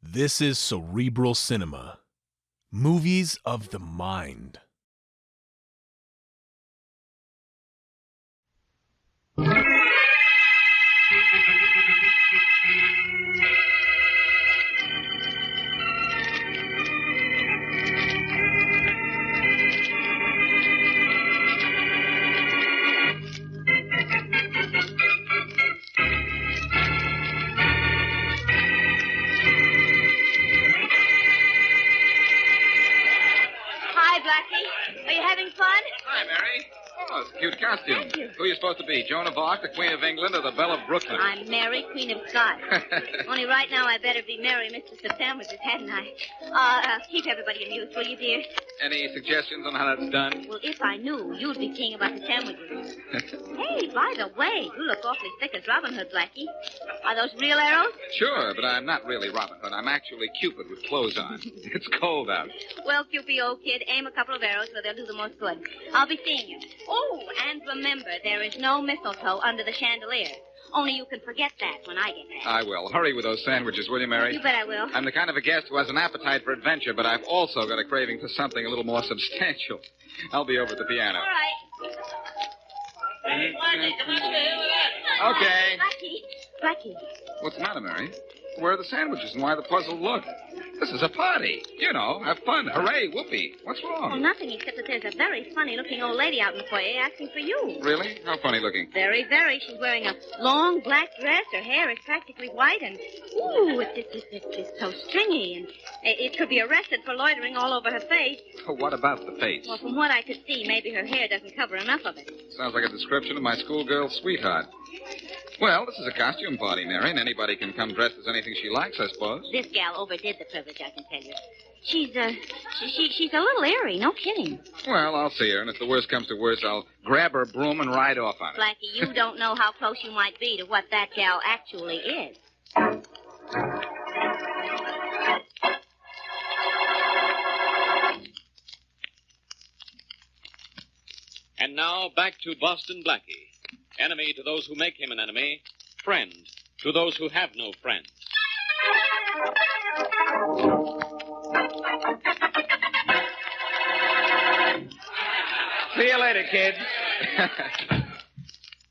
This is Cerebral Cinema. Movies of the mind. Hi, Blackie. Are you having fun? Hi, Mary. Oh, it's a cute costume. Thank you. Who are you supposed to be, Joan of Arc, the Queen of England, or the Belle of Brooklyn? I'm Mary, Queen of Scots. Only right now I better be Mary, Mistress of Sandwiches, hadn't I? Keep everybody amused, will you, dear? Any suggestions on how that's done? Well, if I knew, you'd be king about the sandwiches. Hey, by the way, you look awfully thick as Robin Hood, Blackie. Are those real arrows? Sure, but I'm not really Robin Hood. I'm actually Cupid with clothes on. It's cold out. Well, Cupid, old kid, aim a couple of arrows where they'll do the most good. I'll be seeing you. Oh, and remember, there is no mistletoe under the chandelier. Only you can forget that when I get back. I will. Hurry with those sandwiches, will you, Mary? You bet I will. I'm the kind of a guest who has an appetite for adventure, but I've also got a craving for something a little more substantial. I'll be over at the piano. All right. Okay. Blackie. What's the matter, Mary? Where are the sandwiches and why the puzzled look? This is a party. You know, have fun. Hooray, whoopee. What's Well, wrong? nothing except that there's a very funny-looking old lady out in the foyer asking for you. Really? How funny looking. Very, very. She's wearing a long black dress. Her hair is practically white, and it's so stringy, and it could be arrested for loitering all over her face. What about the face? Well, from what I could see, maybe her hair doesn't cover enough of it. Sounds like a description of my schoolgirl sweetheart. Well, this is a costume party, Mary, and anybody can come dressed as anything she likes, I suppose. This gal overdid the privilege, I can tell you. She's a little airy, no kidding. Well, I'll see her, and if the worst comes to worst, I'll grab her broom and ride off on it. Blackie, you don't know how close you might be to what that gal actually is. And now back to Boston Blackie. Enemy to those who make him an enemy. Friend to those who have no friends. See you later, kids.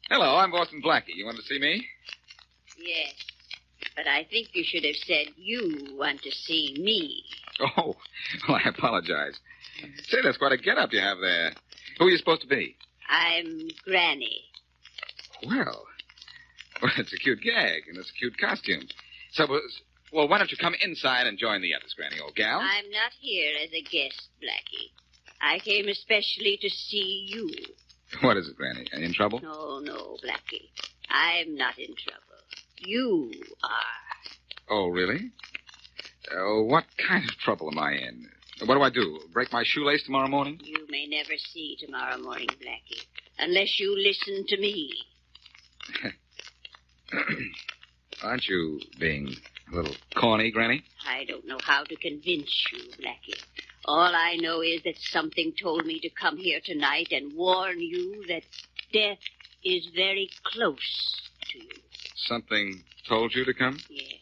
Hello, I'm Boston Blackie. You want to see me? Yes, but I think you should have said you want to see me. Oh, well, I apologize. Say, that's quite a get-up you have there. Who are you supposed to be? I'm Granny. Well, it's a cute gag, and it's a cute costume. So, well, why don't you come inside and join the others, Granny, old gal? I'm not here as a guest, Blackie. I came especially to see you. What is it, Granny? Are you in trouble? No, Blackie. I'm not in trouble. You are. Oh, really? What kind of trouble am I in? What do? Break my shoelace tomorrow morning? You may never see tomorrow morning, Blackie, unless you listen to me. Aren't you being a little corny, Granny? I don't know how to convince you, Blackie. All I know is that something told me to come here tonight and warn you that death is very close to you. Something told you to come? Yes.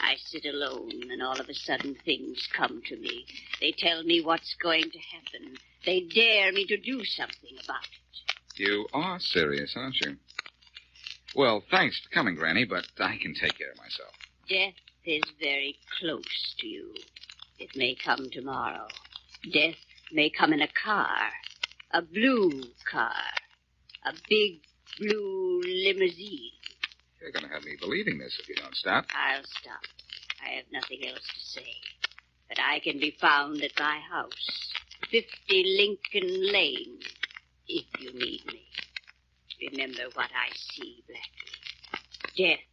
I sit alone, and all of a sudden things come to me. They tell me what's going to happen. They dare me to do something about it. You are serious, aren't you? Well, thanks for coming, Granny, but I can take care of myself. Death is very close to you. It may come tomorrow. Death may come in a car. A blue car. A big blue limousine. You're going to have me believing this if you don't stop. I'll stop. I have nothing else to say. But I can be found at my house. 50 Lincoln Lane, if you need me. Remember what I see, Blackie. Death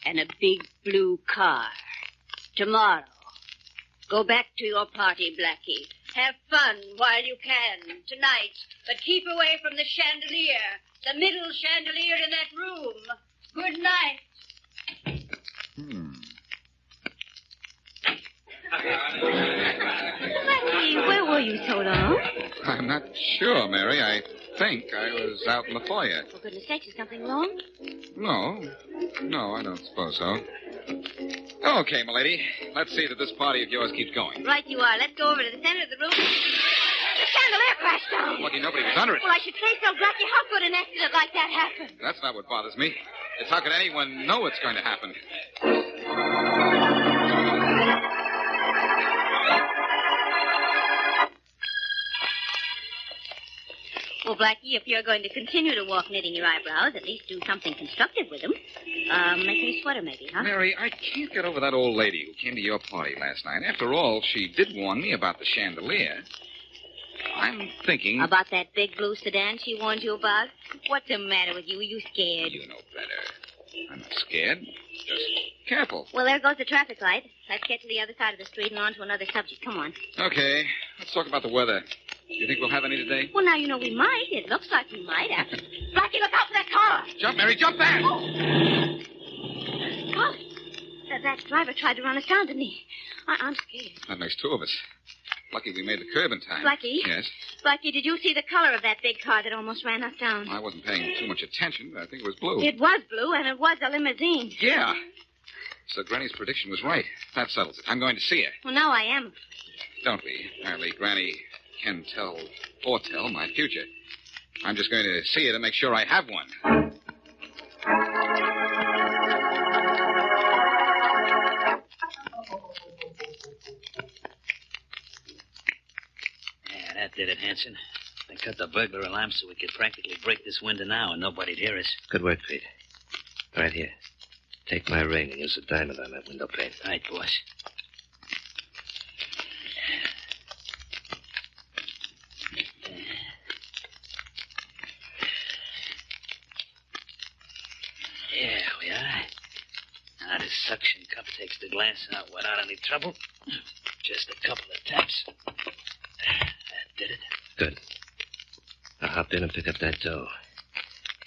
and a big blue car. Tomorrow. Go back to your party, Blackie. Have fun while you can tonight, but keep away from the chandelier, the middle chandelier in that room. Good night. Blackie, where were you so long? I'm not sure, Mary. I think I was out in the foyer. For goodness sakes, is something wrong? No, I don't suppose so. Okay, m'lady. let's see that this party of yours keeps going. Right you are. Let's go over to the center of the room. The chandelier crashed down. Lucky nobody was under it. Well, I should say so, Blackie. How could an accident like that happen? That's not what bothers me. It's how could anyone know it's going to happen? Well, Blackie, if you're going to continue to walk knitting your eyebrows, at least do something constructive with them. Make me a sweater, maybe, huh? Mary, I can't get over that old lady who came to your party last night. After all, she did warn me about the chandelier. I'm thinking... About that big blue sedan she warned you about? What's the matter with you? Are you scared? You know better. I'm not scared. Just careful. Well, there goes the traffic light. Let's get to the other side of the street and on to another subject. Come on. Okay. Let's talk about the weather. You think we'll have any today? Well, now you know we might. It looks like we might. Blackie, look out for that car! Jump, Mary, jump back! Oh, that driver tried to run us down, didn't he? I'm scared. That makes two of us. Lucky we made the curb in time. Blackie? Yes? Blackie, did you see the color of that big car that almost ran us down? I wasn't paying too much attention, but I think it was blue. It was blue, and it was a limousine. Yeah. So Granny's prediction was right. That settles it. I'm going to see her. Well, now I am. Don't be. Apparently, Granny can foretell my future. I'm just going to see her to make sure I have one. Yeah, that did it, Hanson. They cut the burglar alarm so we could practically break this window now and nobody'd hear us. Good work, Pete. Right here. Take my ring and use a diamond on that window pane. Right, boss. Yeah, we are. Now this suction cup takes the glass out without any trouble. Just a couple of taps. That did it. Good. I'll hop in and pick up that dough.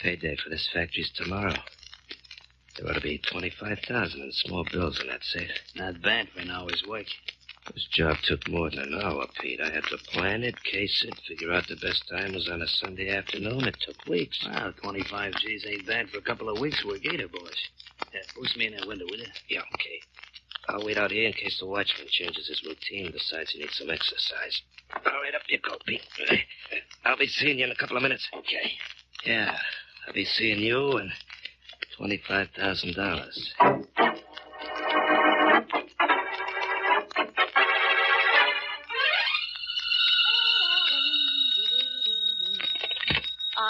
Payday for this factory's tomorrow. There ought to be $25,000 in small bills in that safe. Not bad for an hour's work. This job took more than an hour, Pete. I had to plan it, case it, figure out the best time was on a Sunday afternoon. It took weeks. Well, 25 G's ain't bad for a couple of weeks work either, boss. Boost me in that window, will you? Yeah, okay. I'll wait out here in case the watchman changes his routine and decides he needs some exercise. All right, up you go, Pete. I'll be seeing you in a couple of minutes. Okay. Yeah, I'll be seeing you and $25,000.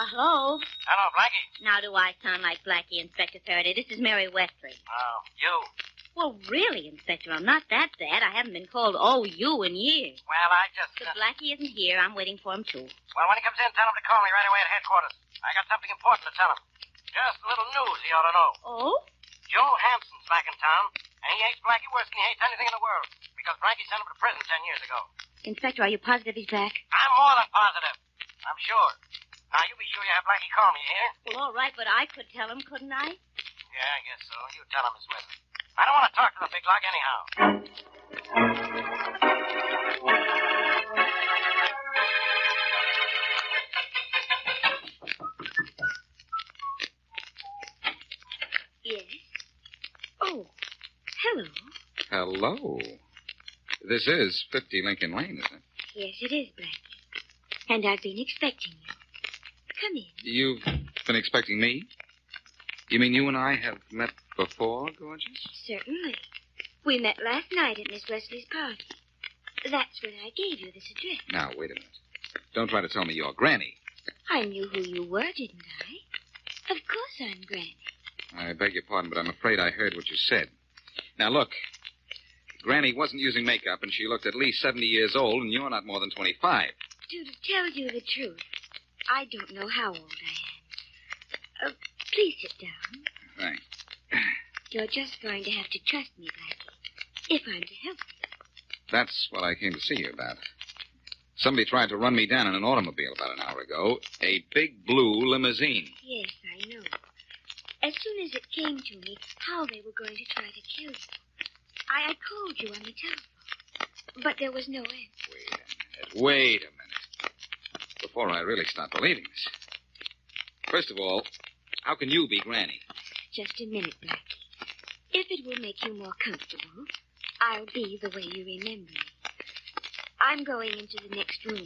Hello? Hello, Blackie. Now do I sound like Blackie, Inspector Faraday? This is Mary Wesley. Oh, you. Well, really, Inspector, I'm not that bad. I haven't been called you in years. Well, I just... But Blackie isn't here. I'm waiting for him, too. Well, when he comes in, tell him to call me right away at headquarters. I got something important to tell him. Just a little news he ought to know. Oh? Joe Hampson's back in town, and he hates Blackie worse than he hates anything in the world, because Blackie sent him to prison 10 years ago. Inspector, are you positive he's back? I'm more than positive. I'm sure. Now, you be sure you have Blackie call me, you hear? Well, all right, but I could tell him, couldn't I? Yeah, I guess so. You tell him, Miss Wesley. I don't want to talk to the big lug anyhow. Yes. Oh, hello. Hello. This is 50 Lincoln Lane, isn't it? Yes, it is, Blackie. And I've been expecting you. Come in. You've been expecting me? You mean you and I have met before, gorgeous? Certainly. We met last night at Miss Wesley's party. That's when I gave you this address. Now, wait a minute. Don't try to tell me you're Granny. I knew who you were, didn't I? Of course I'm Granny. I beg your pardon, but I'm afraid I heard what you said. Now, look. Granny wasn't using makeup, and she looked at least 70 years old, and you're not more than 25. To tell you the truth, I don't know how old I am. Please sit down. Thanks. You're just going to have to trust me, Blackie, if I'm to help you. That's what I came to see you about. Somebody tried to run me down in an automobile about an hour ago. A big blue limousine. Yes, I know. As soon as it came to me how they were going to try to kill you, I called you on the telephone. But there was no answer. Wait a minute. Before I really start believing this. First of all, how can you be Granny? Just a minute, Blackie. If it will make you more comfortable, I'll be the way you remember me. I'm going into the next room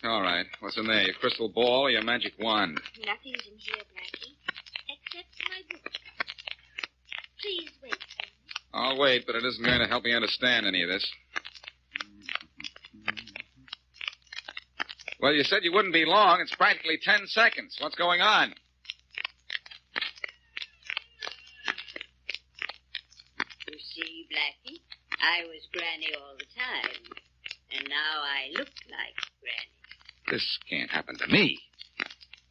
now. All right. What's in there? Your crystal ball or your magic wand? Nothing's in here, Blackie, except my book. Please wait for me. I'll wait, but it isn't going to help me understand any of this. Well, you said you wouldn't be long. It's practically 10 seconds. What's going on? You see, Blackie, I was Granny all the time. And now I look like Granny. This can't happen to me.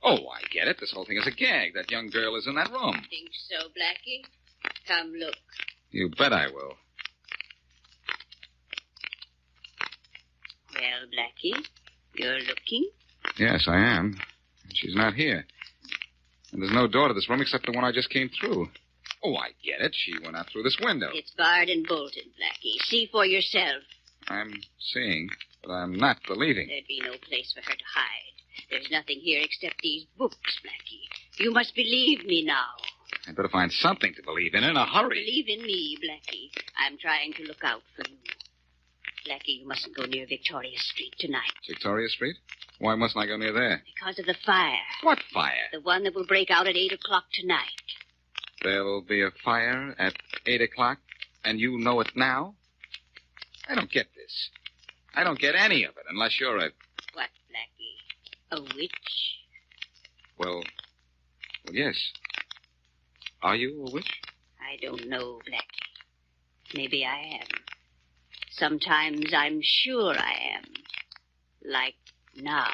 Oh, I get it. This whole thing is a gag. That young girl is in that room. Think so, Blackie? Come look. You bet I will. Well, Blackie, you're looking? Yes, I am. She's not here. And there's no door to this room except the one I just came through. Oh, I get it. She went out through this window. It's barred and bolted, Blackie. See for yourself. I'm seeing, but I'm not believing. There'd be no place for her to hide. There's nothing here except these books, Blackie. You must believe me now. I'd better find something to believe in a hurry. Believe in me, Blackie. I'm trying to look out for you. Blackie, you mustn't go near Victoria Street tonight. Victoria Street? Why mustn't I go near there? Because of the fire. What fire? The one that will break out at 8 o'clock tonight. There'll be a fire at 8 o'clock, and you know it now? I don't get this. I don't get any of it, unless you're a... What, Blackie? A witch? Well, yes. Are you a witch? I don't know, Blackie. Maybe I am. Sometimes I'm sure I am. Like now.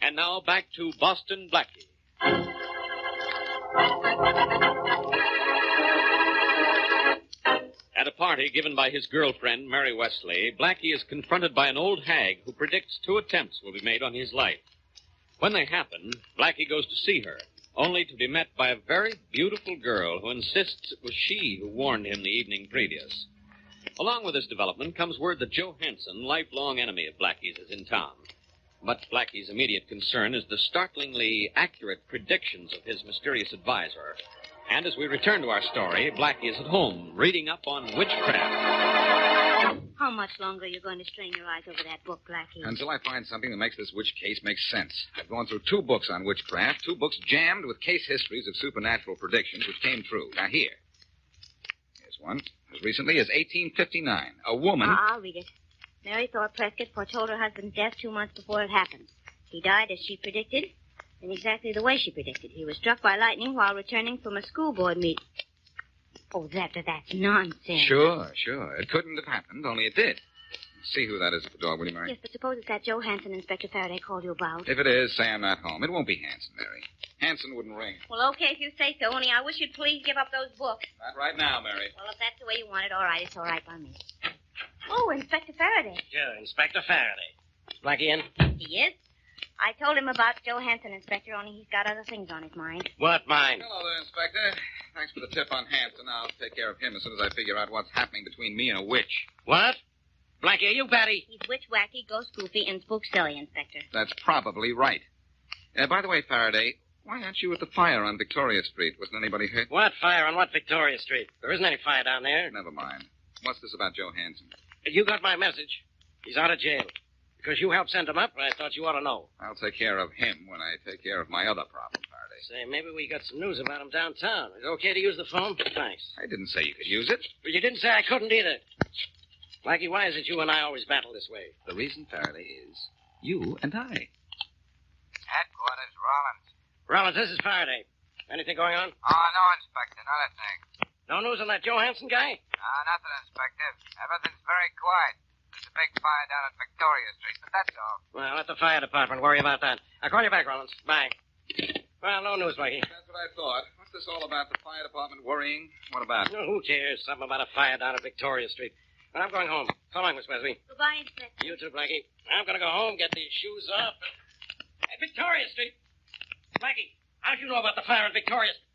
And now back to Boston Blackie. At a party given by his girlfriend, Mary Wesley, Blackie is confronted by an old hag who predicts 2 attempts will be made on his life. When they happen, Blackie goes to see her, only to be met by a very beautiful girl who insists it was she who warned him the evening previous. Along with this development comes word that Joe Hansen, lifelong enemy of Blackie's, is in town. But Blackie's immediate concern is the startlingly accurate predictions of his mysterious advisor. And as we return to our story, Blackie is at home, reading up on witchcraft. How much longer are you going to strain your eyes over that book, Blackie? Until I find something that makes this witch case make sense. I've gone through 2 books on witchcraft, 2 books jammed with case histories of supernatural predictions which came true. Now, here's one. As recently as 1859, a woman... I'll read it. Mary Thorpe Prescott foretold her husband's death 2 months before it happened. He died as she predicted, in exactly the way she predicted. He was struck by lightning while returning from a school board meeting. Oh, that's nonsense. Sure. It couldn't have happened, only it did. See who that is at the door, will you, Mary? Yes, but suppose it's that Joe Hansen Inspector Faraday called you about. If it is, say I'm not home. It won't be Hanson, Mary. Hanson wouldn't ring. Well, okay, if you say so, only I wish you'd please give up those books. Not right now, Mary. Well, if that's the way you want it, all right. It's all right by me. Oh, Inspector Faraday. Sure, Inspector Faraday. Blackie in? He is? I told him about Joe Hansen, Inspector, only he's got other things on his mind. What mine? Hello there, Inspector. Thanks for the tip on Hanson. I'll take care of him as soon as I figure out what's happening between me and a witch. What? Blackie, are you batty? He's witch wacky, ghost goofy, and spook silly, Inspector. That's probably right. By the way, Faraday, why aren't you at the fire on Victoria Street? Wasn't anybody hurt? What fire on what Victoria Street? There isn't any fire down there. Never mind. What's this about Joe Hansen? You got my message. He's out of jail. Because you helped send him up, I thought you ought to know. I'll take care of him when I take care of my other problem, Faraday. Say, maybe we got some news about him downtown. Is it okay to use the phone? Thanks. I didn't say you could use it. But you didn't say I couldn't either. Blackie, why is it you and I always battle this way? The reason, Faraday, is you and I. Headquarters, Rollins. Rollins, this is Faraday. Anything going on? Oh, no, Inspector, not a thing. No news on that Joe Hansen guy? Nothing, Inspector. Everything's very quiet. There's a big fire down at Victoria Street, but that's all. Well, let the fire department worry about that. I'll call you back, Rollins. Bye. Well, no news, Blackie. That's what I thought. What's this all about? The fire department worrying? What about? No, who cares? Something about a fire down at Victoria Street. But I'm going home. So long, Miss Wesley. Goodbye, Inspector. You too, Blackie. I'm going to go home, get these shoes off. Hey, Victoria Street. Blackie, how'd you know about the fire at Victoria Street?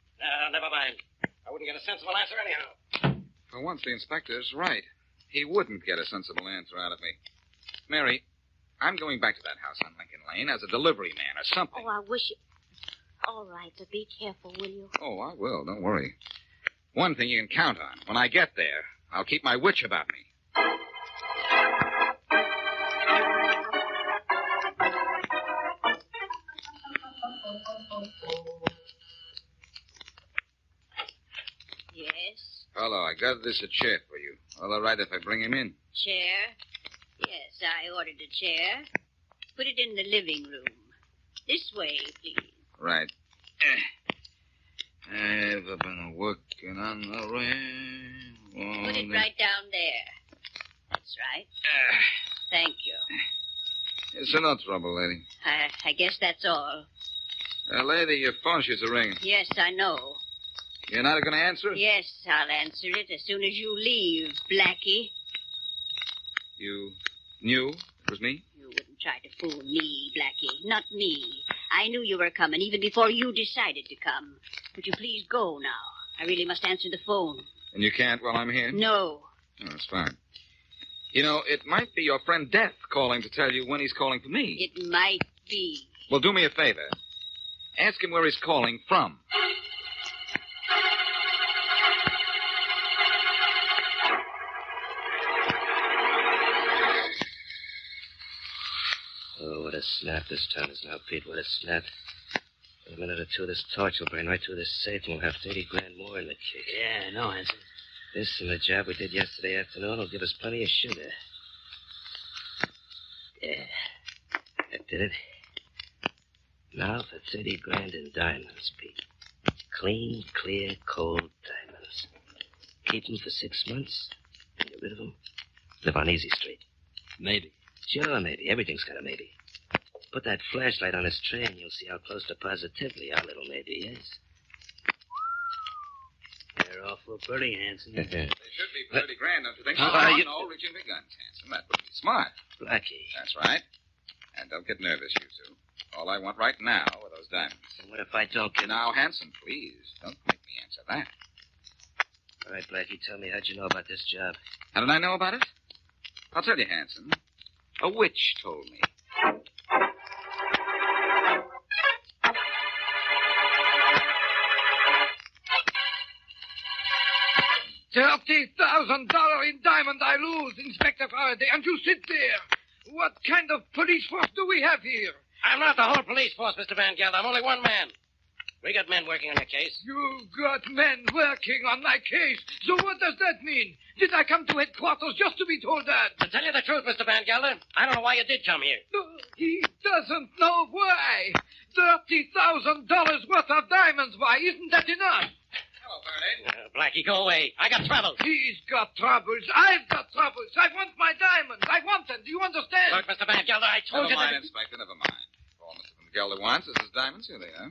Never mind. I wouldn't get a sensible answer anyhow. For once, the inspector's right. He wouldn't get a sensible answer out of me. Mary, I'm going back to that house on Lincoln Lane as a delivery man or something. Oh, I wish you... All right, but be careful, will you? Oh, I will. Don't worry. One thing you can count on. When I get there, I'll keep my witch about me. Yes? Hello, I got this a chair for you. All right if I bring him in. Chair? Yes, I ordered a chair. Put it in the living room. This way, please. Right. I've been working on the railroad. Put it right down there. That's right. Thank you. It's no trouble, lady. I guess that's all. Lady, your phone she's a ringing. Yes, I know. You're not going to answer it? Yes, I'll answer it as soon as you leave, Blackie. You knew it was me? You wouldn't try to fool me, Blackie. Not me. I knew you were coming even before you decided to come. Would you please go now? I really must answer the phone. And you can't while I'm here? No. Oh, that's fine. You know, it might be your friend Death calling to tell you when he's calling for me. It might be. Well, do me a favor. Ask him where he's calling from. Oh, what a snap this town is now, Pete. What a snap. In a minute or two, this torch will burn right through this safe, and we'll have 30 grand more in the case. Yeah, I know, Hanson. This and the job we did yesterday afternoon will give us plenty of sugar. Yeah, that did it. Now for 30 grand in diamonds, Pete. Clean, clear, cold diamonds. Keep them for 6 months, and get rid of them. Live on Easy Street. Maybe. Sure, maybe. Everything's got a maybe. Put that flashlight on this tray, and you'll see how close to positively our little maybe is. You're awful pretty, Hanson. They should be 30 grand, don't you think? No, reaching for guns, Hanson. That would be smart. Blackie. That's right. And don't get nervous, you two. All I want right now are those diamonds. And what if I don't get... Now, Hanson, please, don't make me answer that. All right, Blackie, tell me, how'd you know about this job? How did I know about it? I'll tell you, Hanson. A witch told me. $30,000 in diamond I lose, Inspector Faraday, and you sit there. What kind of police force do we have here? I'm not the whole police force, Mr. Van Gelder. I'm only one man. We got men working on your case. You've got men working on my case. So what does that mean? Did I come to headquarters just to be told that? To tell you the truth, Mr. Van Gelder, I don't know why you did come here. He doesn't know why. $30,000 worth of diamonds. Why, isn't that enough? Hello, Faraday. Blackie, go away. I got troubles. He's got troubles. I've got troubles. I want my diamonds. I want them. Do you understand? Look, Mr. Van Gelder, I told Never you mind, that... Inspector, never mind. All Mr. Van Gelder wants is his diamonds. Here they are.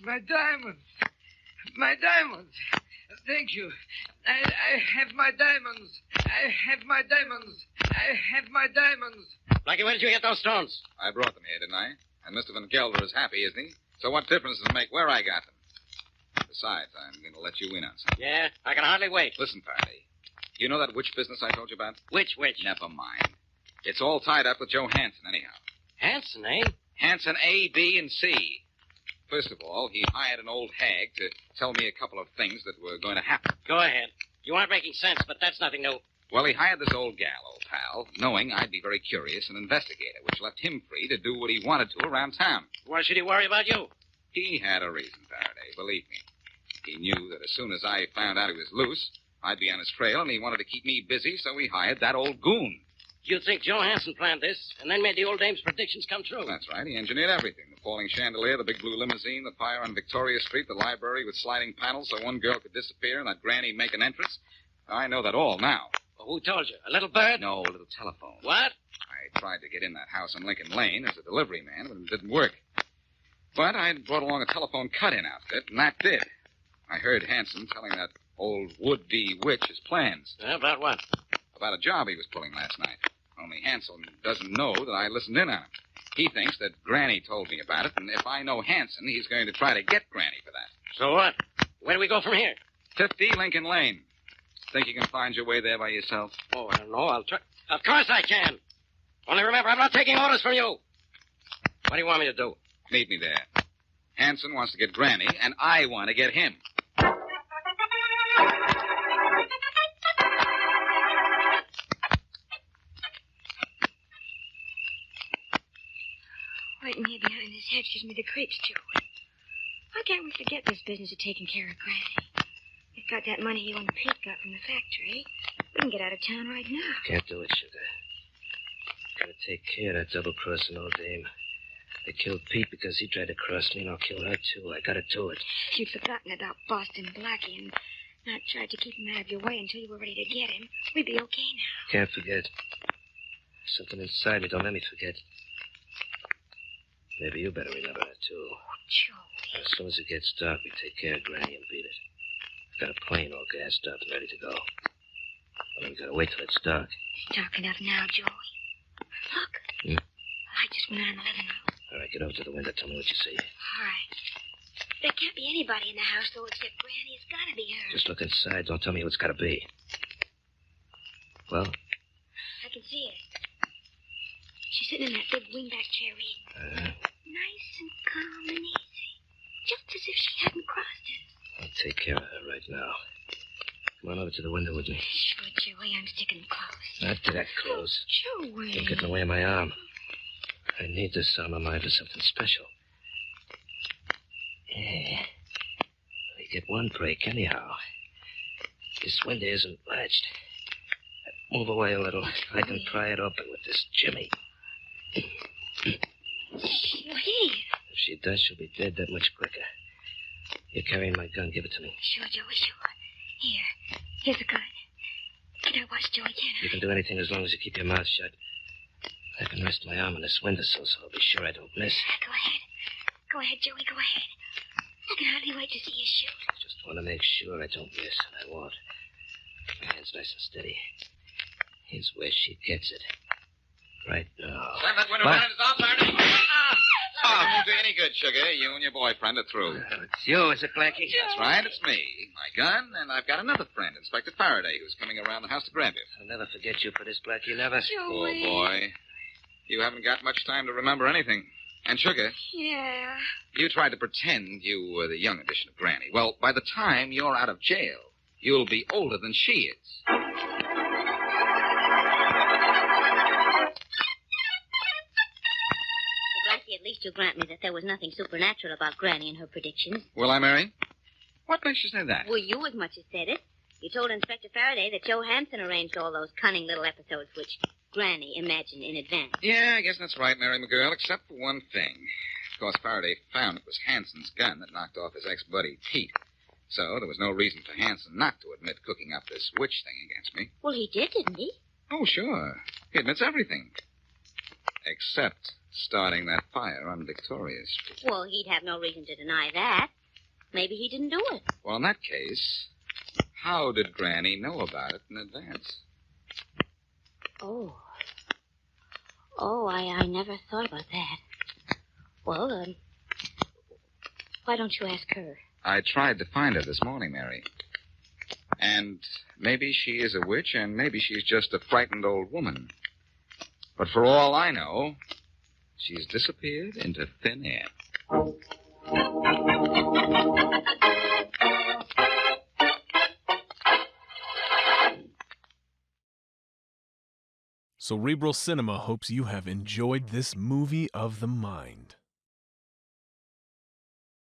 My diamonds. My diamonds. Thank you. I have my diamonds. I have my diamonds. I have my diamonds. Blackie, where did you get those stones? I brought them here, didn't I? And Mr. Van Gelder is happy, isn't he? So what difference does it make where I got them? Besides, I'm going to let you in on something. Yeah, I can hardly wait. Listen, Faraday. You know that witch business I told you about? Which witch? Never mind. It's all tied up with Joe Hanson, anyhow. Hanson, eh? Hanson A, B, and C. First of all, he hired an old hag to tell me a couple of things that were going to happen. Go ahead. You aren't making sense, but that's nothing new. Well, he hired this old gal, old pal, knowing I'd be very curious and investigate her, which left him free to do what he wanted to around town. Why should he worry about you? He had a reason, Faraday, believe me. He knew that as soon as I found out he was loose, I'd be on his trail, and he wanted to keep me busy, so he hired that old goon. You think Joe Hanson planned this, and then made the old dame's predictions come true? That's right. He engineered everything. The falling chandelier, the big blue limousine, the fire on Victoria Street, the library with sliding panels so one girl could disappear and that granny make an entrance. I know that all now. Well, who told you? A little bird? No, a little telephone. What? I tried to get in that house on Lincoln Lane as a delivery man, but it didn't work. But I'd brought along a telephone cut-in outfit, and that did. I heard Hanson telling that old would-be witch his plans. About what? About a job he was pulling last night. Only Hanson doesn't know that I listened in on him. He thinks that Granny told me about it, and if I know Hanson, he's going to try to get Granny for that. So what? Where do we go from here? 50 Lincoln Lane. Think you can find your way there by yourself? Oh, I don't know. I'll try. Of course I can. Only remember, I'm not taking orders from you. What do you want me to do? Meet me there. Hanson wants to get Granny, and I want to get him. Waiting here behind this hedge gives me the creeps, Joe. Why can't we forget this business of taking care of Granny? We've got that money you and Pete got from the factory. We can get out of town right now. Can't do it, Sugar. Gotta take care of that double-crossing old dame. I killed Pete because he tried to cross me, and I'll kill her, too. I gotta do it. If you'd forgotten about Boston Blackie and not tried to keep him out of your way until you were ready to get him, we'd be okay now. Can't forget. Something inside me don't let me forget. Maybe you better remember that, too. Joey. As soon as it gets dark, we take care of Granny and beat it. Got a plane all gassed up and ready to go. Well, we gotta wait till it's dark. It's dark enough now, Joey. Look. The light just went on in the living room. All right, get over to the window. Tell me what you see. All right. There can't be anybody in the house, though, except Granny. It's gotta be her. Just look inside. Don't tell me who it's gotta be. Well? I can see her. She's sitting in that big wingback chair reading. Nice and calm and easy. Just as if she hadn't crossed it. I'll take care of her right now. Come on over to the window with me. Sure, Joey. I'm sticking close. Not that close. Joey. Don't get in the way of my arm. I need this arm of mine for something special. Yeah. We get one break anyhow. This window isn't latched. Move away a little. I can pry it open with this jimmy. Joey. If she does, she'll be dead that much quicker. You're carrying my gun. Give it to me. Sure, Joey, sure. Here's the gun. Can I watch Joey, can I? You can do anything as long as you keep your mouth shut. I can rest my arm on this windowsill, so I'll be sure I don't miss. Go ahead. Go ahead, Joey, go ahead. I can hardly wait to see you shoot. I just want to make sure I don't miss, and I won't. My hand's nice and steady. Here's where she gets it. Right now. Send that window down and stop, Barney. Oh, it won't do any good, Sugar. You and your boyfriend are through. It's you, is it, Blackie? That's right, it's me. My gun, and I've got another friend, Inspector Faraday, who's coming around the house to grab you. I'll never forget you for this, Blackie, never. Poor boy. You haven't got much time to remember anything. And, Sugar, Yeah. you tried to pretend you were the young edition of Granny. Well, by the time you're out of jail, you'll be older than she is. Blackie, at least you'll grant me that there was nothing supernatural about Granny and her predictions. Will I, Mary? What makes you say that? Well, you as much as said it. You told Inspector Faraday that Joe Hanson arranged all those cunning little episodes which Granny imagined in advance. Yeah, I guess that's right, Mary McGirl, except for one thing. Of course, Faraday found it was Hanson's gun that knocked off his ex-buddy, Pete. So there was no reason for Hanson not to admit cooking up this witch thing against me. Well, he did, didn't he? Oh, sure. He admits everything. Except starting that fire on Victoria Street. Well, he'd have no reason to deny that. Maybe he didn't do it. Well, in that case, how did Granny know about it in advance? Oh. I never thought about that. Well, why don't you ask her? I tried to find her this morning, Mary. And maybe she is a witch, and maybe she's just a frightened old woman. But for all I know, she's disappeared into thin air. Cerebral Cinema hopes you have enjoyed this movie of the mind.